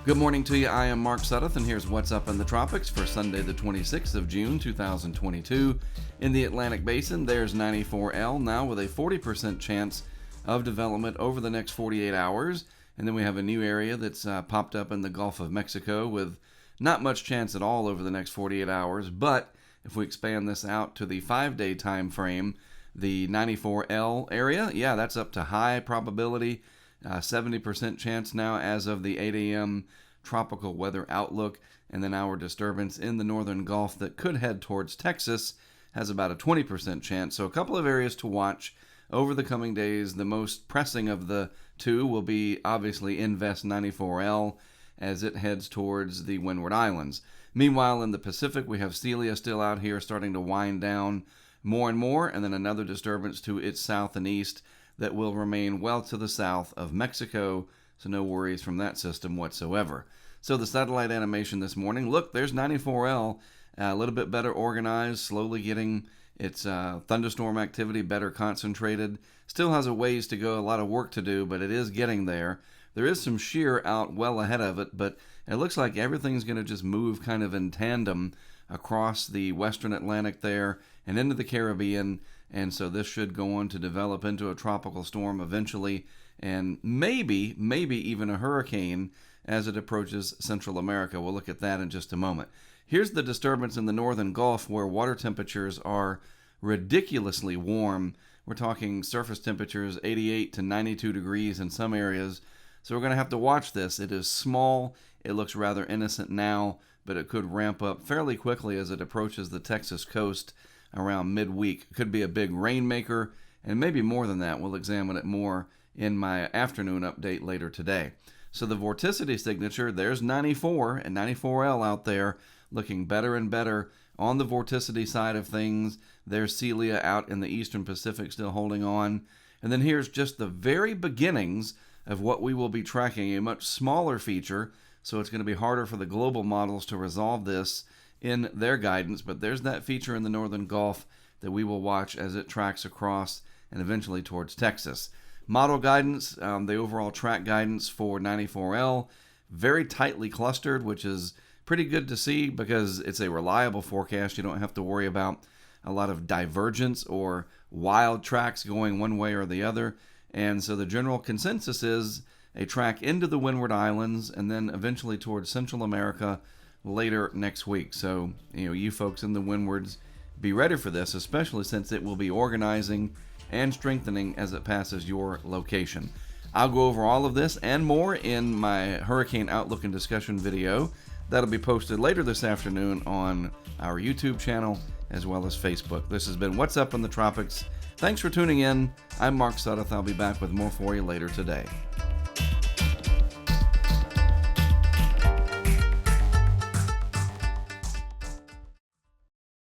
Good morning to you. I am Mark Sudduth, and here's what's up in the tropics for Sunday the 26th of June 2022. In the Atlantic Basin, there's 94L now with a 40% chance of development over the next 48 hours. And then we have a new area that's popped up in the Gulf of Mexico with not much chance at all over the next 48 hours. But if we expand this out to the 5-day time frame, the 94L area, that's up to high probability. 70% chance now as of the 8 a.m. tropical weather outlook. And then our disturbance in the northern Gulf that could head towards Texas has about a 20% chance. So a couple of areas to watch over the coming days. The most pressing of the two will be obviously Invest 94L as it heads towards the Windward Islands. Meanwhile, in the Pacific, we have Celia still out here starting to wind down more and more, and then another disturbance to its south and east that will remain well to the south of Mexico, so no worries from that system whatsoever. So the satellite animation this morning, look, there's 94L, a little bit better organized, slowly getting its thunderstorm activity better concentrated. Still has a ways to go, a lot of work to do, but it is getting there. There is some shear out well ahead of it, but it looks like everything's going to just move kind of in tandem across the western Atlantic there and into the Caribbean. And so this should go on to develop into a tropical storm eventually, and maybe even a hurricane as it approaches Central America. We'll look at that in just a moment. Here's the disturbance in the northern Gulf where water temperatures are ridiculously warm. We're talking surface temperatures 88 to 92 degrees in some areas. So we're going to have to watch this. It is small. It looks rather innocent now, but it could ramp up fairly quickly as it approaches the Texas coast around midweek. Could be a big rainmaker, and maybe more than that. We'll examine it more in my afternoon update later today. So the vorticity signature, there's 94 and 94L out there, looking better and better on the vorticity side of things. There's Celia out in the eastern Pacific still holding on. And then here's just the very beginnings of what we will be tracking, a much smaller feature, so it's going to be harder for the global models to resolve this in their guidance, but there's that feature in the northern Gulf that we will watch as it tracks across and eventually towards Texas. Model guidance, the overall track guidance for 94L, very tightly clustered, which is pretty good to see because it's a reliable forecast. You don't have to worry about a lot of divergence or wild tracks going one way or the other. And so the general consensus is a track into the Windward Islands and then eventually towards Central America later next week. So, you folks in the Windwards, be ready for this, especially since it will be organizing and strengthening as it passes your location. I'll go over all of this and more in my Hurricane Outlook and Discussion video. That'll be posted later this afternoon on our YouTube channel as well as Facebook. This has been What's Up in the Tropics. Thanks for tuning in. I'm Mark Sudduth. I'll be back with more for you later today.